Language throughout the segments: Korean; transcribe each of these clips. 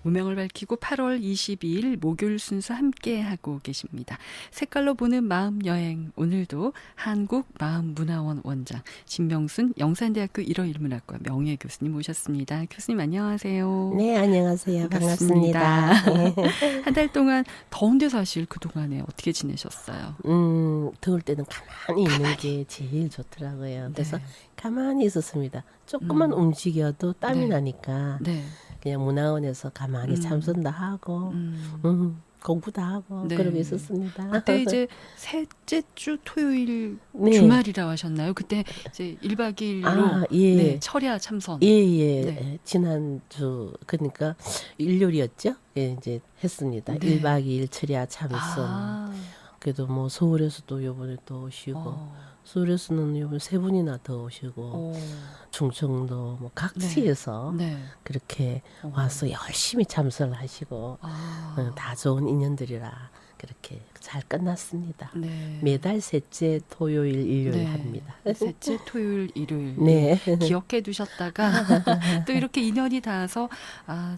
무명을 밝히고 8월 22일 목요일 순서 함께하고 계십니다. 색깔로 보는 마음여행. 오늘도 한국마음문화원 원장 진명순 영산대학교 일어일문학과 명예교수님 모셨습니다. 교수님 안녕하세요. 네, 안녕하세요. 반갑습니다. 한 달 동안 더운데 사실 그동안에 어떻게 지내셨어요? 더울 때는 가만히 있는 게 제일 좋더라고요. 그래서 가만히 있었습니다. 조금만 움직여도 땀이 네. 나니까 네. 그냥 문화원에서 가만히 참선도 하고 공부도 하고 네. 그러고 있었습니다. 그때 이제 셋째 주 토요일 네. 주말이라고 하셨나요? 그때 이제 1박 2일로 아, 예. 네, 철야 참선. 예. 네. 지난주 그러니까 일요일이었죠? 예, 이제 했습니다. 네. 1박 2일 철야 참선. 아, 그래도 뭐 서울에서도 요번에 또 오시고 서울에서는 요번 세 분이나 더 오시고 충청도 뭐 각지에서 네. 그렇게 와서 열심히 참선을 하시고 다 좋은 인연들이라 그렇게 잘 끝났습니다. 네. 매달 셋째 토요일 일요일 네. 합니다. 셋째 토요일 일요일 네. 기억해 두셨다가 또 이렇게 인연이 닿아서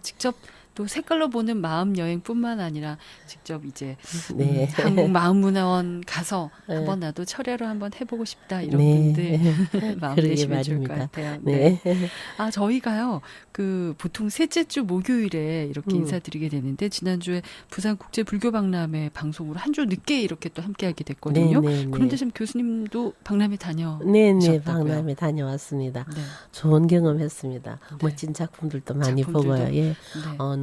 직접 또 색깔로 보는 마음 여행뿐만 아니라 직접 이제 네. 한국 마음문화원 가서 네. 한번 나도 철야로 한번 해보고 싶다 이런 네. 분들 마음 그러게 내시면 좋을 것 말입니다. 같아요. 네. 저희가요 그 보통 셋째 주 목요일에 이렇게 인사드리게 되는데 지난주에 부산국제불교박람회 방송으로 한 주 늦게 이렇게 또 함께하게 됐거든요. 네. 그런데 지금 교수님도 박람회 다녀오셨다고요? 네. 박람회 다녀왔습니다. 네. 좋은 경험했습니다. 네. 멋진 작품들도 많이 작품들도. 보고요. 예. 네.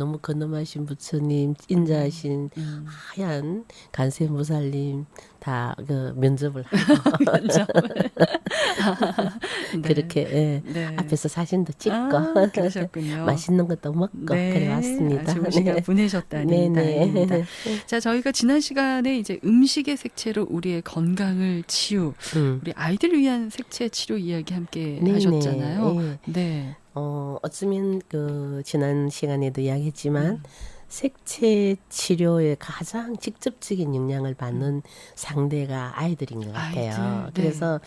너무 근엄하신 부처님, 인자하신 하얀 간세무살님 다 그 면접을 하고 네. 그렇게 예. 네. 앞에서 사진도 찍고 그러셨군요. 맛있는 것도 먹고 그래 왔습니다. 좋은 시간 보내셨다니 다행입니다. 자, 저희가 지난 시간에 이제 음식의 색채로 우리의 건강을 치유, 우리 아이들 위한 색채 치료 이야기 함께 하셨잖아요. 예. 네. 어쩌면 그 지난 시간에도 이야기했지만 색채 치료에 가장 직접적인 영향을 받는 상대가 아이들인 것 같아요. 아이들, 네. 그래서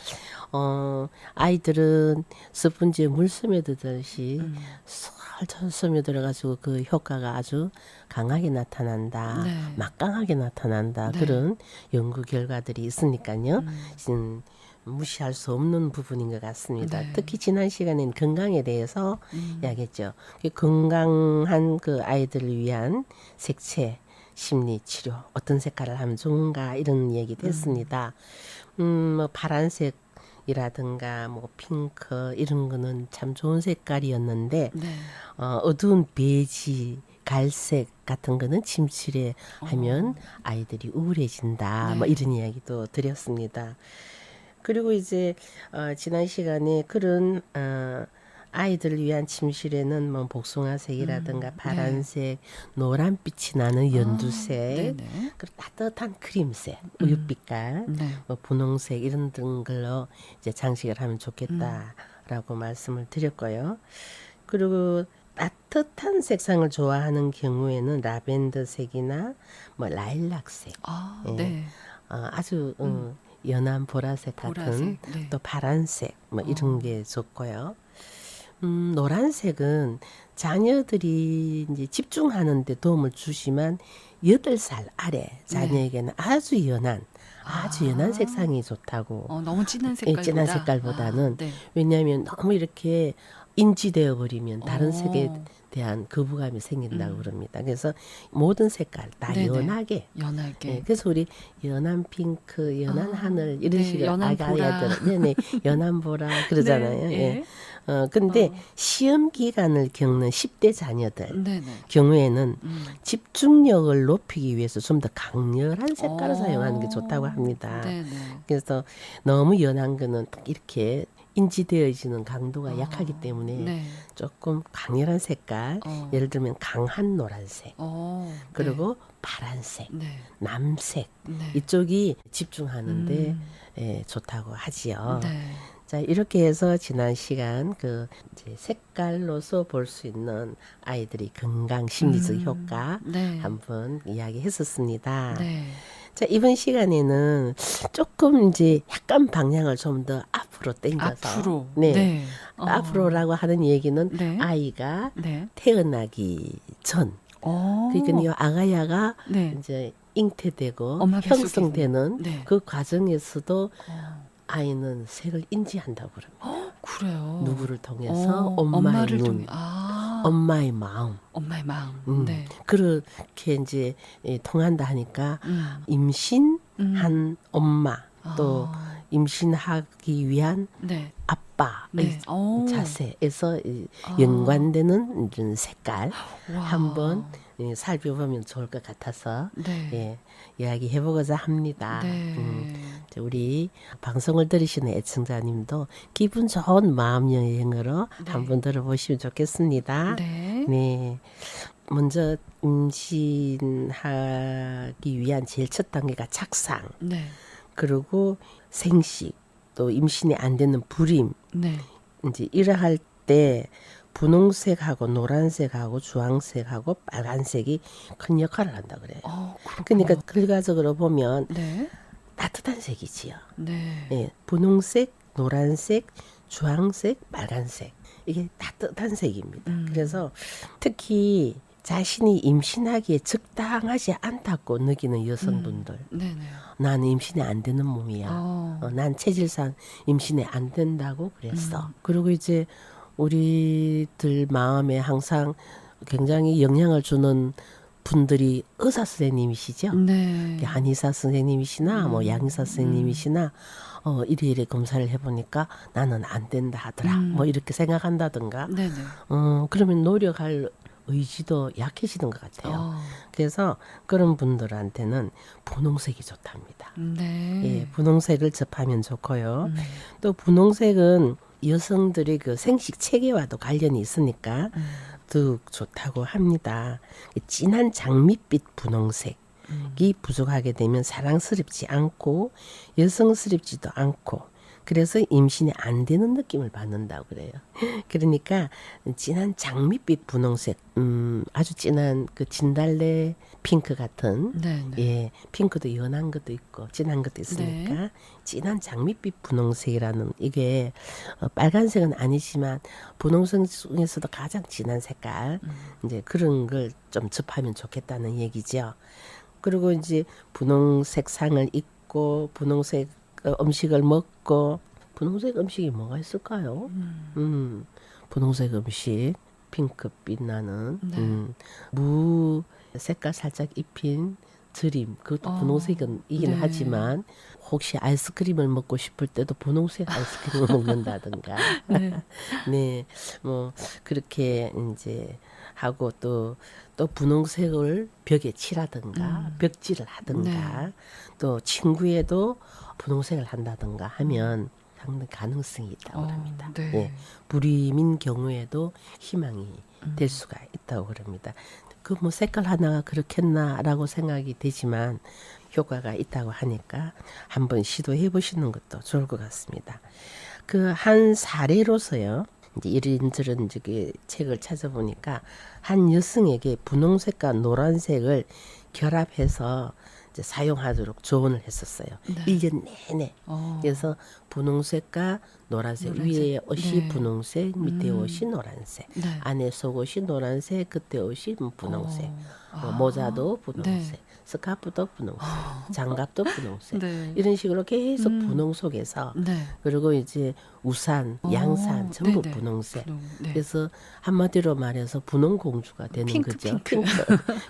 아이들은 스펀지에 물 스며들듯이 솔솔 스며들어가지고 그 효과가 아주 강하게 나타난다, 네. 막강하게 나타난다 네. 그런 연구 결과들이 있으니까요. 무시할 수 없는 부분인 것 같습니다. 네. 특히 지난 시간엔 건강에 대해서 이야기했죠. 건강한 그 아이들을 위한 색채 심리 치료 어떤 색깔을 하면 좋은가 이런 얘기도 했습니다. 뭐 파란색이라든가 뭐 핑크 이런 거는 참 좋은 색깔이었는데 네. 어두운 베이지 갈색 같은 거는 침칠해 하면 아이들이 우울해진다. 네. 뭐 이런 이야기도 드렸습니다. 그리고 이제 지난 시간에 그런 아이들을 위한 침실에는 뭐 복숭아색이라든가 파란색, 노란빛이 나는 연두색, 그리고 따뜻한 크림색, 우유빛깔, 뭐 분홍색 이런 등 걸로 이제 장식을 하면 좋겠다라고 말씀을 드렸고요. 그리고 따뜻한 색상을 좋아하는 경우에는 라벤더색이나 뭐 라일락색, 아주 연한 보라색 같은 네. 또 파란색 뭐 이런 게 좋고요. 노란색은 자녀들이 이제 집중하는 데 도움을 주지만 8살 아래 자녀에게는 아주 연한 색상이 좋다고. 너무 진한 색깔보다. 진한 색깔보다는 왜냐하면 너무 이렇게 인지되어 버리면 다른 색에 대한 거부감이 생긴다고 그럽니다. 그래서 모든 색깔 다 연하게. 연하게. 그래서 우리 연한 핑크, 연한 하늘 이런 식으로 연한 보라. 연한 보라 그러잖아요. 네. 근데 시험 기간을 겪는 10대 자녀들 네네. 경우에는 집중력을 높이기 위해서 좀 더 강렬한 색깔을 사용하는 게 좋다고 합니다. 네네. 그래서 너무 연한 거는 딱 이렇게 인지되어지는 강도가 약하기 때문에 조금 강렬한 색깔, 예를 들면 강한 노란색, 그리고 파란색, 남색 이쪽이 집중하는데 좋다고 하지요. 자, 이렇게 해서 지난 시간 그 이제 색깔로서 볼 수 있는 아이들의 건강 심리적 효과 한번 이야기했었습니다. 자, 이번 시간에는 조금 이제 약간 방향을 좀 더 앞으로 당겨서 앞으로라고 하는 얘기는 아이가 태어나기 전 그러니까 이 아가야가 이제 잉태되고 형성되는 그 과정에서도 아이는 색을 인지한다고 그럽니다. 그래요. 누구를 통해서 엄마의 눈, 엄마의 마음. 엄마의 마음. 네. 그렇게 이제 통한다 하니까 임신한 엄마 또 임신하기 위한 아빠의 자세에서 연관되는 이런 색깔 한번 살펴보면 좋을 것 같아서 이야기해보고자 합니다. 우리 방송을 들으시는 애청자님도 기분 좋은 마음 여행으로 한번 들어보시면 좋겠습니다. 네. 먼저 임신하기 위한 제일 첫 단계가 착상. 그리고 생식, 또 임신이 안 되는 불임. 이제 이러할 때 분홍색하고 노란색하고 주황색하고 빨간색이 큰 역할을 한다 그래요. 그러니까 결과적으로 보면 따뜻한 색이지요. 분홍색, 노란색, 주황색, 빨간색. 이게 따뜻한 색입니다. 그래서 특히 자신이 임신하기에 적당하지 않다고 느끼는 여성분들. 나는 임신이 안 되는 몸이야. 난 체질상 임신이 안 된다고 그랬어. 그리고 이제 우리들 마음에 항상 굉장히 영향을 주는 분들이 의사 선생님이시죠. 한의사 선생님이시나 뭐 양의사 선생님이시나 이래 검사를 해보니까 나는 안 된다 하더라. 뭐 이렇게 생각한다든가. 그러면 노력할 의지도 약해지는 것 같아요. 그래서 그런 분들한테는 분홍색이 좋답니다. 분홍색을 접하면 좋고요. 또 분홍색은 여성들의 그 생식 체계와도 관련이 있으니까 더 좋다고 합니다. 진한 장밋빛 분홍색이 부족하게 되면 사랑스럽지 않고 여성스럽지도 않고 그래서 임신이 안 되는 느낌을 받는다고 그래요. 그러니까 진한 장밋빛 분홍색, 아주 진한 그 진달래 핑크 같은, 핑크도 연한 것도 있고 진한 것도 있으니까 진한 장밋빛 분홍색이라는 이게 빨간색은 아니지만 분홍색 중에서도 가장 진한 색깔, 이제 그런 걸 좀 접하면 좋겠다는 얘기죠. 그리고 이제 분홍색 상을 입고 분홍색 음식을 먹고 분홍색 음식이 뭐가 있을까요? 분홍색 음식 핑크빛 나는 무 색깔 살짝 입힌 드림 그것도 분홍색이긴 하지만 혹시 아이스크림을 먹고 싶을 때도 분홍색 아이스크림을 먹는다든가 뭐 그렇게 이제 하고 또 분홍색을 벽에 칠하든가 벽지를 하든가 또 친구에도 분홍색을 한다든가 하면 상당히 가능성이 있다고 합니다. 불임인 경우에도 희망이 될 수가 있다고 합니다. 그 뭐 색깔 하나가 그렇겠나라고 생각이 되지만 효과가 있다고 하니까 한번 시도해 보시는 것도 좋을 것 같습니다. 그 한 사례로서요. 이제 이런저런 저기 책을 찾아보니까 한 여성에게 분홍색과 노란색을 결합해서 이제 사용하도록 조언을 했었어요. 1년 내내. 그래서 분홍색과 노란색. 위에 옷이 분홍색, 밑에 옷이 노란색. 안에 속옷이 노란색, 겉에 옷이 분홍색. 모자도 분홍색. 스카프도 분홍색. 장갑도 분홍색. 이런 식으로 계속 분홍 속에서 그리고 이제 우산, 양산 전부 분홍색. 그래서 한마디로 말해서 분홍 공주가 되는 거죠.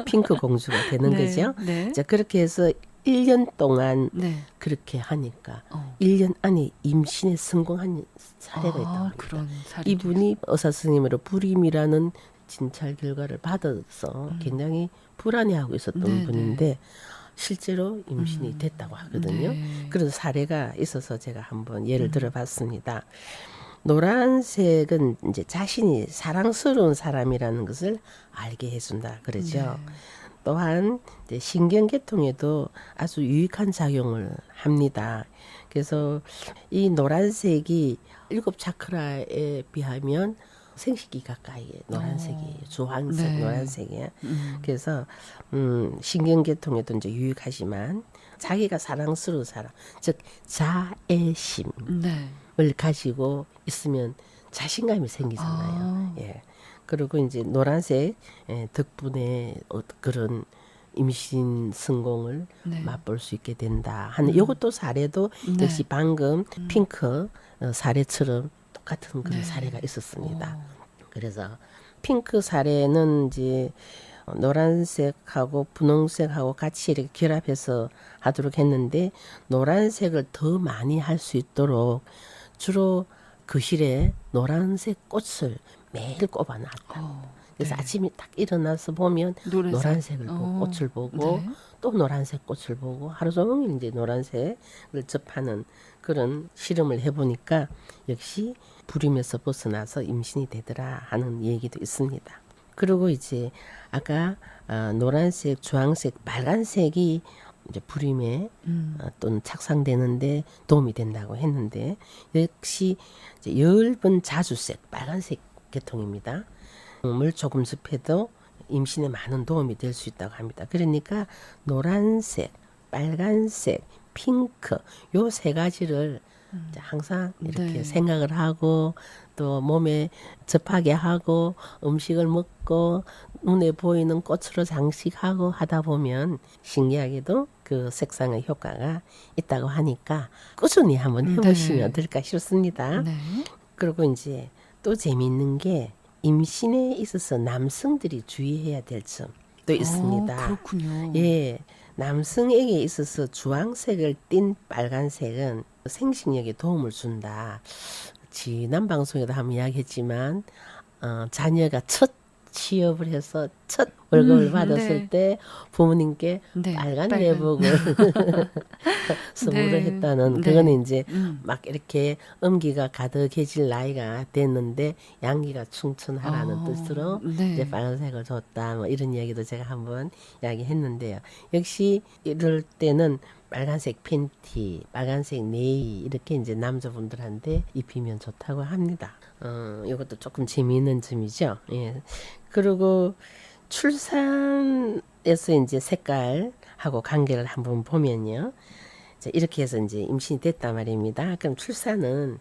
핑크 공주가 되는 거죠. 자, 그렇게 해서 1년 동안 그렇게 하니까 1년 안에 임신에 성공한 사례가 있다고 합니다. 이분이 의사 선생님으로 불임이라는 진찰 결과를 받아서 굉장히 불안해하고 있었던 분인데 실제로 임신이 됐다고 하거든요. 그래서 사례가 있어서 제가 한번 예를 들어봤습니다. 노란색은 이제 자신이 사랑스러운 사람이라는 것을 알게 해준다 그러죠. 또한 이제 신경계통에도 아주 유익한 작용을 합니다. 그래서 이 노란색이 7 차크라에 비하면 생식기 가까이에 노란색이에요. 주황색 노란색이에요. 그래서 신경계통에도 이제 유익하지만 자기가 사랑스러운 사람, 즉 자애심을 가지고 있으면 자신감이 생기잖아요. 그리고 이제 노란색 덕분에 그런 임신 성공을 네. 맛볼 수 있게 된다 하는 이것도 사례도 네. 역시 방금 핑크 사례처럼 똑같은 그런 네. 사례가 있었습니다. 그래서 핑크 사례는 이제 노란색하고 분홍색하고 같이 이렇게 결합해서 하도록 했는데 노란색을 더 많이 할 수 있도록 주로 거실에 노란색 꽃을 매일 꼽아놨다. 그래서 네. 아침에 딱 일어나서 보면 노란색을 보고 꽃을 보고 네. 또 노란색 꽃을 보고 하루 종일 이제 노란색을 접하는 그런 실험을 해보니까 역시 불임에서 벗어나서 임신이 되더라 하는 얘기도 있습니다. 그리고 이제 아까 노란색, 주황색, 빨간색이 이제 불임에 또는 착상되는데 도움이 된다고 했는데 역시 이제 10번 자주색, 빨간색 계통입니다. 물 조금 접해도 임신에 많은 도움이 될 수 있다고 합니다. 그러니까 노란색, 빨간색, 핑크 요 세 가지를 항상 이렇게 네. 생각을 하고 또 몸에 접하게 하고 음식을 먹고 눈에 보이는 꽃으로 장식하고 하다 보면 신기하게도 그 색상의 효과가 있다고 하니까 꾸준히 한번 해보시면 네. 어떨까 싶습니다. 네. 그리고 이제 또 재미있는 게 임신에 있어서 남성들이 주의해야 될 점도 있습니다. 그렇군요. 예, 남성에게 있어서 주황색을 띤 빨간색은 생식력에 도움을 준다. 지난 방송에도 한번 이야기했지만 자녀가 첫 취업을 해서 첫 월급을 받았을 네. 때 부모님께 네, 빨간 빨간. 내복을 선물을 네. 했다는 네. 그거는 이제 막 이렇게 음기가 가득해질 나이가 됐는데 양기가 충천하라는 뜻으로 네. 이제 빨간색을 줬다 뭐 이런 이야기도 제가 한번 이야기했는데요. 역시 이럴 때는 빨간색 팬티, 빨간색 네이 이렇게 이제 남자분들한테 입히면 좋다고 합니다. 이것도 조금 재미있는 점이죠. 예. 그리고 출산에서 이제 색깔하고 관계를 한번 보면요. 이렇게 해서 이제 임신이 됐단 말입니다. 그럼 출산은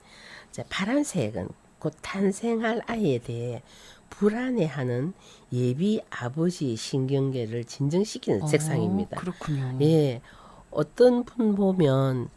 이제 파란색은 곧 탄생할 아이에 대해 불안해하는 예비 아버지 신경계를 진정시키는 색상입니다. 그렇군요. 예. 어떤 분 보면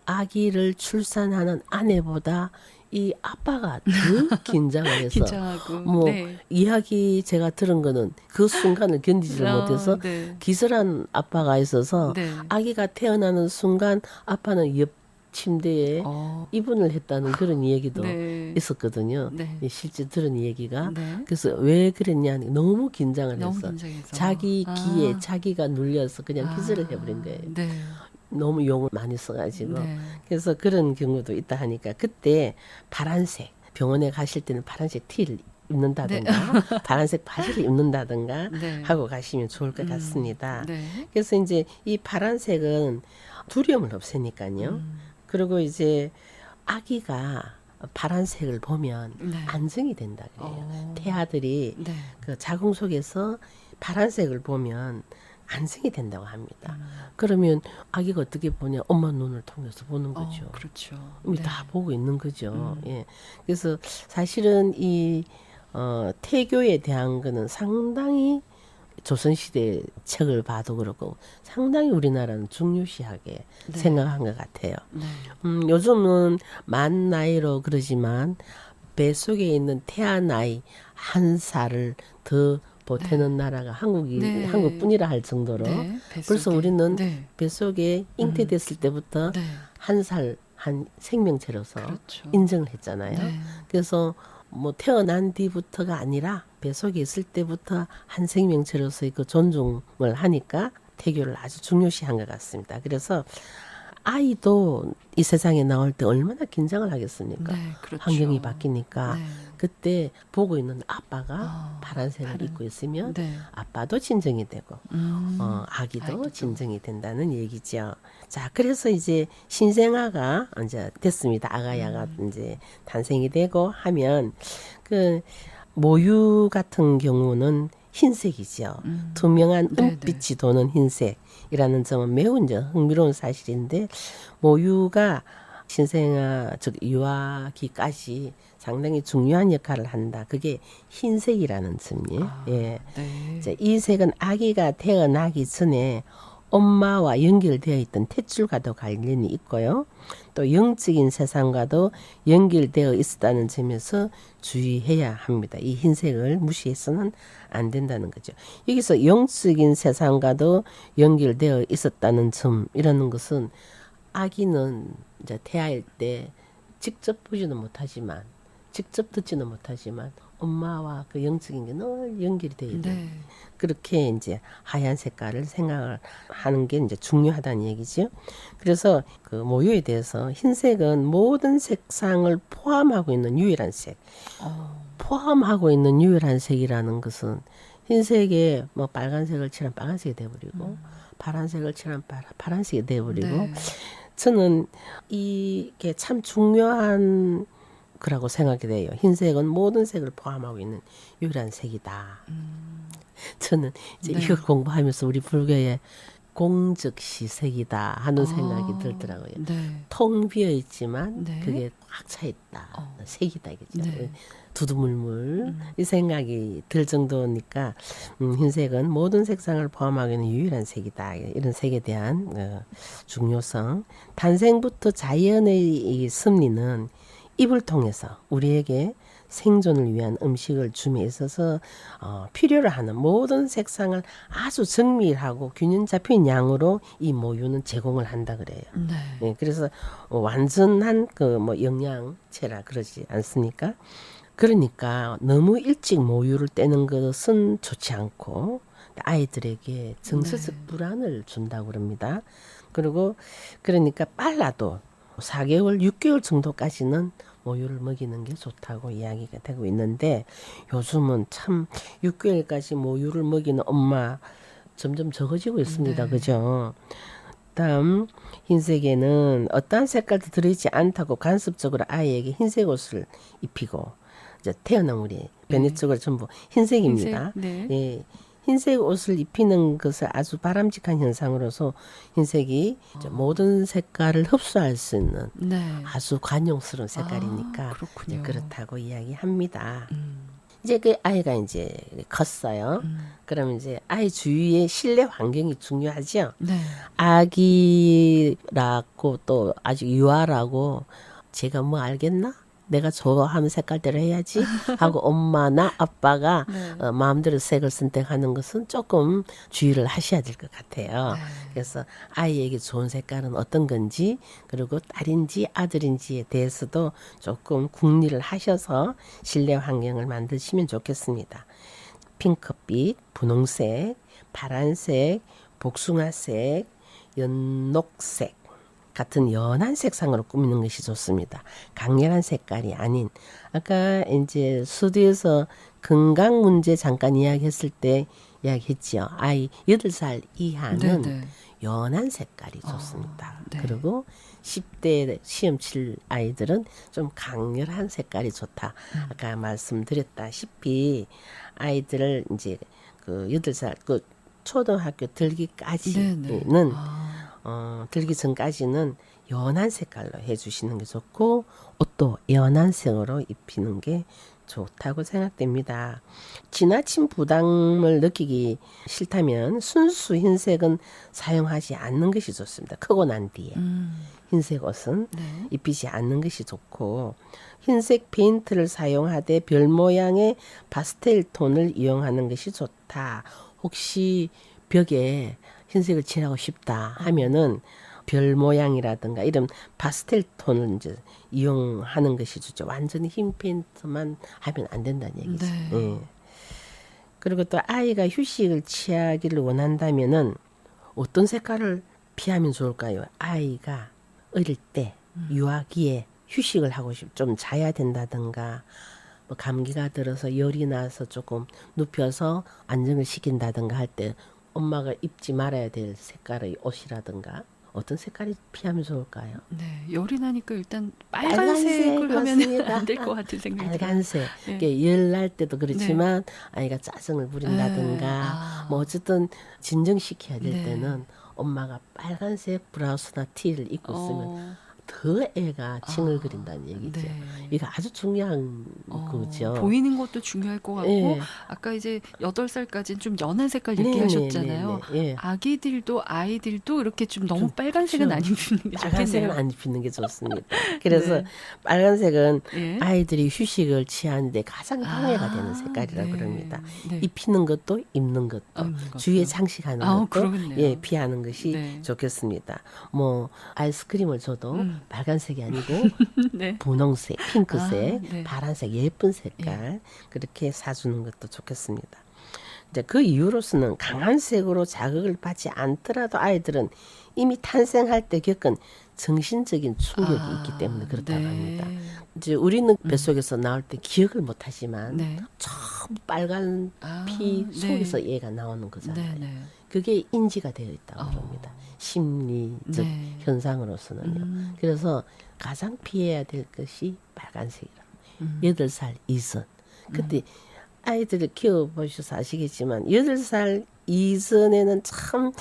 아기를 출산하는 아내보다 이 아빠가 더 긴장을 해서 긴장하고 뭐 네. 이야기 제가 들은 거는 그 순간을 견디지 못해서 네. 기절한 아빠가 있어서 네. 아기가 태어나는 순간 아빠는 옆 침대에 입원을 했다는 그런 얘기도 네. 있었거든요. 네. 실제 들은 얘기가. 네. 그래서 왜 그랬냐 너무 긴장을 너무 해서 긴장해서. 자기 기에 자기가 눌려서 그냥 기절을 해버린 거예요. 네. 너무 용을 많이 써가지고. 네. 그래서 그런 경우도 있다 하니까 그때 파란색 병원에 가실 때는 파란색 티를 입는다든가 파란색 바지를 입는다든가 네. 하고 가시면 좋을 것 같습니다. 네. 그래서 이제 이 파란색은 두려움을 없애니까요. 그리고 이제 아기가 파란색을 보면 네. 안정이 된다 그래요. 태아들이 네. 그 자궁 속에서 파란색을 보면 안정이 된다고 합니다. 그러면 아기가 어떻게 보냐? 엄마 눈을 통해서 보는 거죠. 그렇죠. 이미 네. 다 보고 있는 거죠. 예. 그래서 사실은 이 태교에 대한 거는 상당히 조선시대 책을 봐도 그렇고 상당히 우리나라는 중요시하게 네. 생각한 것 같아요. 네. 요즘은 만 나이로 그러지만 뱃속에 있는 태아 나이 한 살을 더 보태는 나라가 한국뿐이라 할 정도로 네. 벌써 우리는 네. 뱃속에 잉태됐을 때부터 네. 한 살 한 생명체로서 그렇죠. 인정을 했잖아요. 네. 그래서 뭐 태어난 뒤부터가 아니라 뱃속에 있을 때부터 한 생명체로서의 그 존중을 하니까 태교를 아주 중요시한 것 같습니다. 그래서 아이도 이 세상에 나올 때 얼마나 긴장을 하겠습니까? 네, 그렇죠. 환경이 바뀌니까 네. 그때 보고 있는 아빠가 파란색을 입고 있으면 네. 아빠도 진정이 되고 아기도 진정이 된다는 얘기죠. 자, 그래서 이제 신생아가 이제 됐습니다. 아가야가 이제 탄생이 되고 하면 그 모유 같은 경우는 흰색이죠. 투명한 은빛이 도는 흰색이라는 점은 매우 이제 흥미로운 사실인데 모유가 신생아 즉 유아기까지 상당히 중요한 역할을 한다. 그게 흰색이라는 점이에요. 예. 네. 이제 이 색은 아기가 태어나기 전에 엄마와 연결되어 있던 탯줄과도 관련이 있고요. 또 영적인 세상과도 연결되어 있었다는 점에서 주의해야 합니다. 이 흰색을 무시해서는 안 된다는 거죠. 여기서 영적인 세상과도 연결되어 있었다는 점, 이라는 것은 아기는 이제 태아일 때 직접 보지는 못하지만, 직접 듣지는 못하지만 엄마와 그 영적인 게 늘 연결이 되어 있는. 네. 그렇게 이제 하얀 색깔을 생각을 하는 게 이제 중요하다는 얘기죠. 그래서 그 모유에 대해서 흰색은 모든 색상을 포함하고 있는 유일한 색. 포함하고 있는 유일한 색이라는 것은 흰색에 뭐 빨간색을 칠하면 빨간색이 돼버리고 파란색을 칠하면 파란색이 돼버리고 네. 저는 이게 참 중요한 거라고 생각이 돼요. 흰색은 모든 색을 포함하고 있는 유일한 색이다. 저는 이제 네. 이걸 공부하면서 우리 불교의 공적시색이다 하는 생각이 들더라고요. 네. 통 비어 있지만 네. 그게 꽉 차 있다. 색이다 이거죠. 네. 두두물물 이 생각이 들 정도니까 흰색은 모든 색상을 포함하고 있는 유일한 색이다. 이런 색에 대한 중요성. 탄생부터 자연의 이 섭리는 입을 통해서 우리에게 생존을 위한 음식을 줌에 있어서 필요로 하는 모든 색상을 아주 정밀하고 균형 잡힌 양으로 이 모유는 제공을 한다 그래요. 네. 네, 그래서 완전한 그 뭐 영양체라 그러지 않습니까? 그러니까 너무 일찍 모유를 떼는 것은 좋지 않고 아이들에게 정서적 네. 불안을 준다고 그럽니다. 그리고 그러니까 빨라도 4개월, 6개월 정도까지는 모유를 먹이는 게 좋다고 이야기가 되고 있는데 요즘은 참 6개월까지 모유를 먹이는 엄마 점점 적어지고 있습니다. 네. 그죠? 다음 흰색에는 어떠한 색깔도 들어있지 않다고 간섭적으로 아이에게 흰색 옷을 입히고 이제 태어난 우리 변의 쪽으로 전부 흰색입니다. 흰색? 네. 예. 흰색 옷을 입히는 것을 아주 바람직한 현상으로서 흰색이 모든 색깔을 흡수할 수 있는 네. 아주 관용스러운 색깔이니까 그렇다고 이야기합니다. 이제 그 아이가 이제 컸어요. 그러면 이제 아이 주위의 실내 환경이 중요하죠. 네. 아기라고 또 아직 유아라고 제가 뭐 알겠나? 내가 좋아하는 색깔대로 해야지 하고 엄마나 아빠가 네. 마음대로 색을 선택하는 것은 조금 주의를 하셔야 될 것 같아요. 네. 그래서 아이에게 좋은 색깔은 어떤 건지 그리고 딸인지 아들인지에 대해서도 조금 궁리를 하셔서 실내 환경을 만드시면 좋겠습니다. 핑크빛, 분홍색, 파란색, 복숭아색, 연녹색 같은 연한 색상으로 꾸미는 것이 좋습니다. 강렬한 색깔이 아닌 아까 이제 수두에서 건강 문제 잠깐 이야기했을 때 이야기했지요. 아이 8살 이하는 네네. 연한 색깔이 좋습니다. 네. 그리고 10대 시험 칠 아이들은 좀 강렬한 색깔이 좋다. 아까 말씀드렸다시피 아이들을 이제 그 8살 그 초등학교 들기까지는 들기 전까지는 연한 색깔로 해주시는 게 좋고 옷도 연한 색으로 입히는 게 좋다고 생각됩니다. 지나친 부담을 느끼기 싫다면 순수 흰색은 사용하지 않는 것이 좋습니다. 크고 난 뒤에 흰색 옷은 네. 입히지 않는 것이 좋고 흰색 페인트를 사용하되 별 모양의 파스텔 톤을 이용하는 것이 좋다. 혹시 벽에 흰색을 칠하고 싶다 하면은 별 모양이라든가 이런 파스텔 톤을 이제 이용하는 것이 좋죠. 완전히 흰 페인트만 하면 안 된다는 얘기죠. 네. 예. 그리고 또 아이가 휴식을 취하기를 원한다면은 어떤 색깔을 피하면 좋을까요? 아이가 어릴 때 유아기에 휴식을 하고 좀 자야 된다든가 뭐 감기가 들어서 열이 나서 조금 눕혀서 안정을 시킨다든가 할 때 엄마가 입지 말아야 될 색깔의 옷이라든가 어떤 색깔이 피하면 좋을까요? 네, 열이 나니까 일단 빨간색을 하면 안 될 것 같은 생각이 들어요. 빨간색. 네. 열 날 때도 그렇지만 네. 아이가 짜증을 부린다든가 뭐 어쨌든 진정시켜야 될 때는 엄마가 빨간색 브라우스나 티를 입고 있으면 더 애가 칭얼거린다는 얘기죠. 네. 이거 아주 중요한 거죠. 보이는 것도 중요할 것 같고 예. 아까 이제 8살까지는 좀 연한 색깔 얘기하셨잖아요. 예. 아이들도 이렇게 좀 너무 빨간색은 안 입히는 게 좋겠네요. 빨간색은 안 입히는 게 좋습니다. 그래서 네. 빨간색은 예. 아이들이 휴식을 취하는데 가장 방해가 되는 색깔이라고 네. 그럽니다. 네. 입히는 것도 입는 것도 주위에 장식하는 것도 그러겠네요. 예, 피하는 것이 네. 좋겠습니다. 뭐 아이스크림을 줘도 빨간색이 아니고 네. 분홍색, 핑크색, 네. 파란색 예쁜 색깔 그렇게 사주는 것도 좋겠습니다. 이제 그 이유로서는 강한 색으로 자극을 받지 않더라도 아이들은 이미 탄생할 때 겪은 정신적인 충격이 있기 때문에 그렇다고 네. 합니다. 이제 우리는 뱃속에서 나올 때 기억을 못하지만 네. 전부 빨간 피 속에서 네. 얘가 나오는 거잖아요. 네. 그게 인지가 되어 있다고 합니다. 심리적 네. 현상으로서는요. 그래서 가장 피해야 될 것이 빨간색이라. 8살 이전. 근데 아이들을 키워보셔서 아시겠지만 8살 이전에는 참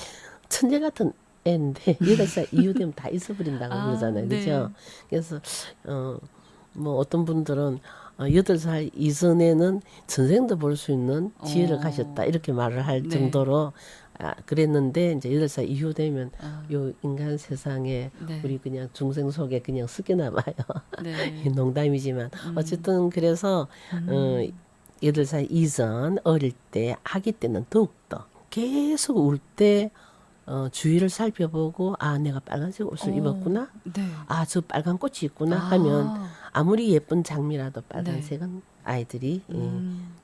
천재 같은 애인데 8살 이후 되면 다 잊어버린다고 그러잖아요. 네. 그죠? 그래서 뭐 어떤 분들은 8살 이전에는 전생도 볼 수 있는 지혜를 가졌다 이렇게 말을 할 네. 정도로 그랬는데 이제 8살 이후 되면 요 인간 세상에 네. 우리 그냥 중생 속에 그냥 섞여나 봐요. 네. 농담이지만 어쨌든 그래서 8살 이전 어릴 때 아기 때는 더욱더 계속 울 때 주위를 살펴보고 내가 빨간색 옷을 입었구나. 네. 저 빨간 꽃이 있구나 하면 아무리 예쁜 장미라도 빨간색은 네. 아이들이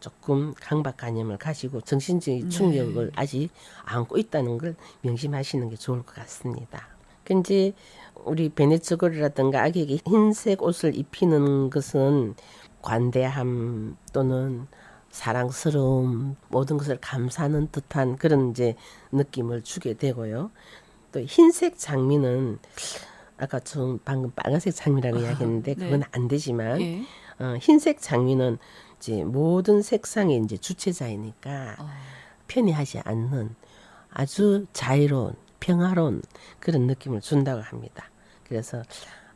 조금 강박관념을 가지고 정신적인 충격을 네. 아직 안고 있다는 걸 명심하시는 게 좋을 것 같습니다. 근데 우리 베네츠골이라든가 아기에게 흰색 옷을 입히는 것은 관대함 또는 사랑스러움 모든 것을 감사하는 듯한 그런 이제 느낌을 주게 되고요. 또 흰색 장미는 아까 좀 방금 빨간색 장미라고 이야기했는데 그건 네. 안 되지만 예. 흰색 장미는 이제 모든 색상의 이제 주체자이니까 편애하지 않는 아주 자유로운 평화로운 그런 느낌을 준다고 합니다. 그래서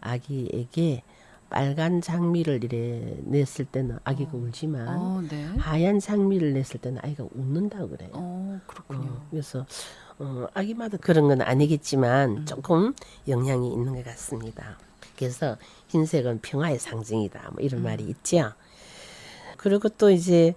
아기에게 빨간 장미를 이래 냈을 때는 아기가 울지만 네. 하얀 장미를 냈을 때는 아이가 웃는다고 그래요. 그렇군요. 그래서 아기마다 그런 건 아니겠지만 조금 영향이 있는 것 같습니다. 그래서 흰색은 평화의 상징이다. 뭐 이런 말이 있죠. 그리고 또 이제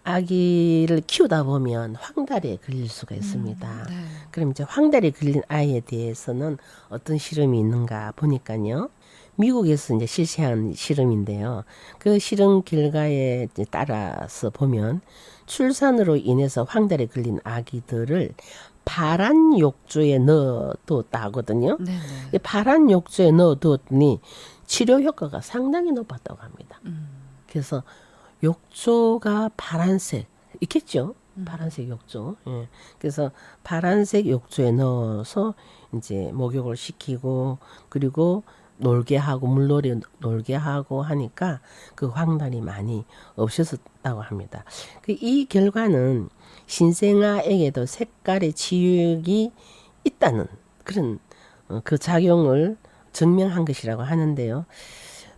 아기를 키우다 보면 황달에 걸릴 수가 있습니다. 네. 그럼 이제 황달에 걸린 아이에 대해서는 어떤 실험이 있는가 보니까요. 미국에서 이제 실시한 실험인데요. 그 실험 결과에 따라서 보면 출산으로 인해서 황달에 걸린 아기들을 파란 욕조에 넣어뒀다 하거든요. 네네. 파란 욕조에 넣어뒀더니 치료 효과가 상당히 높았다고 합니다. 그래서 욕조가 파란색 있겠죠. 파란색 욕조. 예. 그래서 파란색 욕조에 넣어서 이제 목욕을 시키고 그리고 놀게 하고 물놀이 놀게 하고 하니까 그 황달이 많이 없어졌다고 합니다. 이 결과는 신생아에게도 색깔의 치유력이 있다는 그런 그 작용을 증명한 것이라고 하는데요.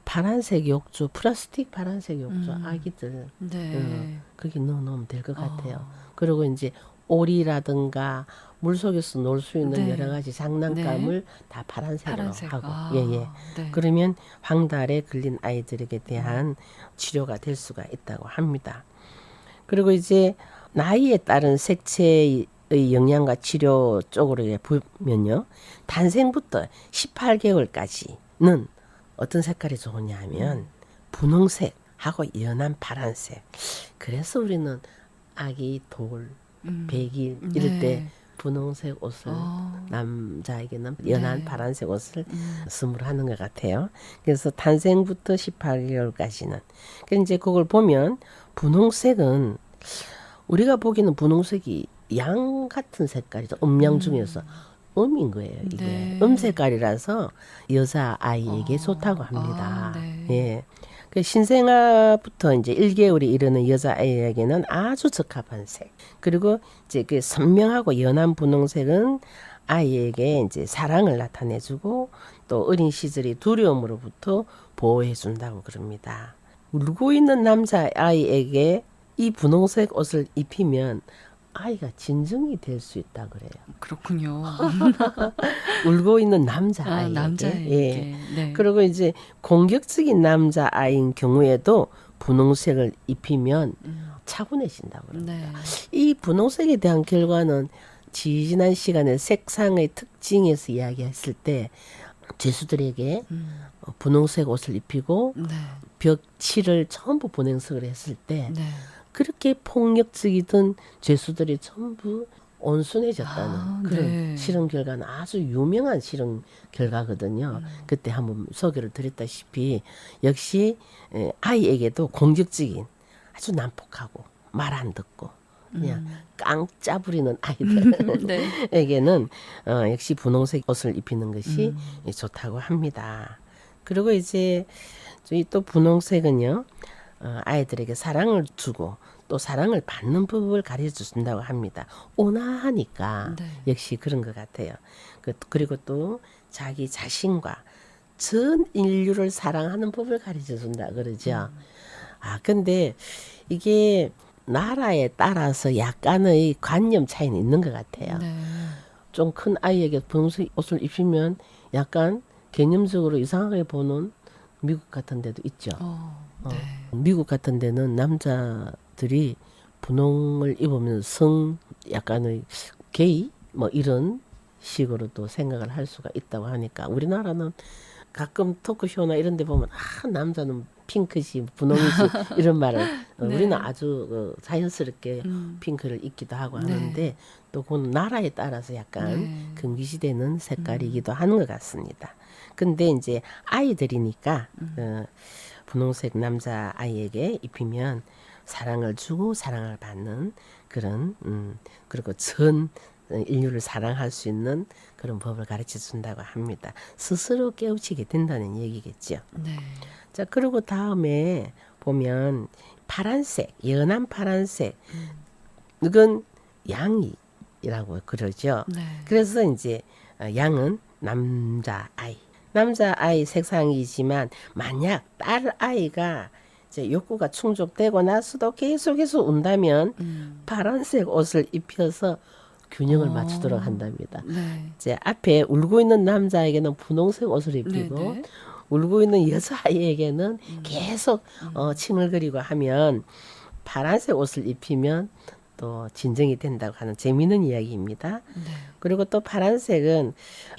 파란색 욕조, 플라스틱 파란색 욕조 아기들 네. 거기 넣어놓으면 될 것 같아요. 그리고 이제 오리라든가 물속에서 놀 수 있는 네. 여러 가지 장난감을 네. 다 파란색으로 하고 네. 그러면 황달에 걸린 아이들에게 대한 치료가 될 수가 있다고 합니다. 그리고 이제 나이에 따른 색채의 영양과 치료 쪽으로 보면요. 탄생부터 18개월까지는 어떤 색깔이 좋으냐 하면 분홍색하고 연한 파란색. 그래서 우리는 아기 돌, 100일 이럴 네. 때 분홍색 옷을 남자에게는 연한 네. 파란색 옷을 선물하는 것 같아요. 그래서 탄생부터 18개월까지는. 그래서 이제 그걸 보면 분홍색은 우리가 보기에는 분홍색이 양 같은 색깔이죠. 음양 중에서 음인 거예요. 이게 네. 색깔이라서 여자 아이에게 좋다고 합니다. 네. 예. 그 신생아부터 이제 1개월이 이르는 여자아이에게는 아주 적합한 색. 그리고 이제 그 선명하고 연한 분홍색은 아이에게 이제 사랑을 나타내주고 또 어린 시절의 두려움으로부터 보호해준다고 그럽니다. 울고 있는 남자 아이에게 이 분홍색 옷을 입히면 아이가 진정이 될 수 있다 그래요. 그렇군요. 울고 있는 남자아이에게. 남자에게. 예. 네. 그리고 이제 공격적인 남자아이인 경우에도 분홍색을 입히면 차분해진다고 그럽니다. 네. 이 분홍색에 대한 결과는 지난 시간에 색상의 특징에서 이야기했을 때 죄수들에게 분홍색 옷을 입히고 네. 벽칠을 전부 분홍색을 했을 때 네. 그렇게 폭력적이던 죄수들이 전부 온순해졌다는 그런 네. 실험 결과는 아주 유명한 실험 결과거든요. 그때 한번 소개를 드렸다시피 역시 아이에게도 공격적인 아주 난폭하고 말 안 듣고 그냥 깡 짜부리는 아이들에게는 네. 역시 분홍색 옷을 입히는 것이 좋다고 합니다. 그리고 이제 저희 또 분홍색은요. 아이들에게 사랑을 주고 또 사랑을 받는 법을 가르쳐 준다고 합니다. 온화하니까 네. 역시 그런 것 같아요. 그리고 또 자기 자신과 전 인류를 사랑하는 법을 가르쳐 준다 그러죠. 근데 이게 나라에 따라서 약간의 관념 차이는 있는 것 같아요. 네. 좀 큰 아이에게 분홍색 옷을 입히면 약간 개념적으로 이상하게 보는 미국 같은 데도 있죠. 네. 미국 같은 데는 남자들이 분홍을 입으면 약간의 게이 뭐 이런 식으로도 생각을 할 수가 있다고 하니까 우리나라는 가끔 토크쇼나 이런 데 보면 남자는 핑크지 분홍이지 이런 말을 네. 우리는 아주 자연스럽게 핑크를 입기도 하고 하는데 네. 또 그건 나라에 따라서 약간 네. 금기시되는 색깔이기도 하는 것 같습니다. 근데 이제 아이들이니까 분홍색 남자 아이에게 입히면 사랑을 주고 사랑을 받는 그런 그리고 전 인류를 사랑할 수 있는 그런 법을 가르쳐 준다고 합니다. 스스로 깨우치게 된다는 얘기겠죠. 네. 자, 그리고 다음에 보면 파란색, 연한 파란색, 이건 양이라고 그러죠. 네. 그래서 이제 양은 남자아이 색상이지만 만약 딸 아이가 이제 욕구가 충족되고 나서도 계속해서 운다면 파란색 옷을 입혀서 균형을 맞추도록 한답니다. 네. 이제 앞에 울고 있는 남자에게는 분홍색 옷을 입히고 네네. 울고 있는 여자아이에게는 계속 칭얼거리고 하면 파란색 옷을 입히면 또 진정이 된다고 하는 재미있는 이야기입니다. 네. 그리고 또 파란색은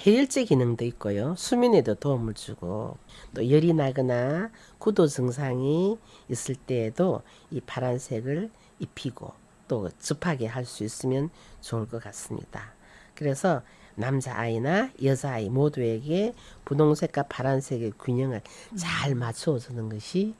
해열제 기능도 있고요. 수면에도 도움을 주고 또 열이 나거나 구토 증상이 있을 때에도 이 파란색을 입히고 또 접하게 할 수 있으면 좋을 것 같습니다. 그래서 남자아이나 여자아이 모두에게 분홍색과 파란색의 균형을 잘 맞춰주는 것이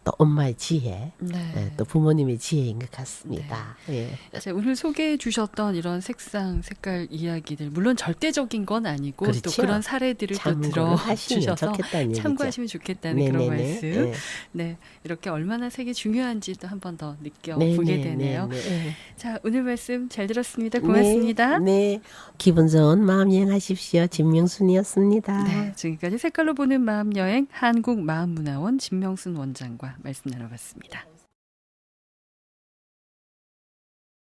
또 엄마의 지혜, 네. 또 부모님의 지혜인 것 같습니다. 네. 예. 오늘 소개해 주셨던 이런 색깔 이야기들 물론 절대적인 건 아니고 그렇죠. 또 그런 사례들을 또 들어주셔서 참고하시면 좋겠다는 네네네. 그런 말씀. 네. 네, 이렇게 얼마나 색이 중요한지 또 한 번 더 느껴보게 되네요. 네네. 자, 오늘 말씀 잘 들었습니다. 고맙습니다. 네, 기분 좋은 마음 여행하십시오. 진명순이었습니다. 네, 지금까지 색깔로 보는 마음 여행 한국마음문화원 진명순 원장과 말씀 나눠봤습니다.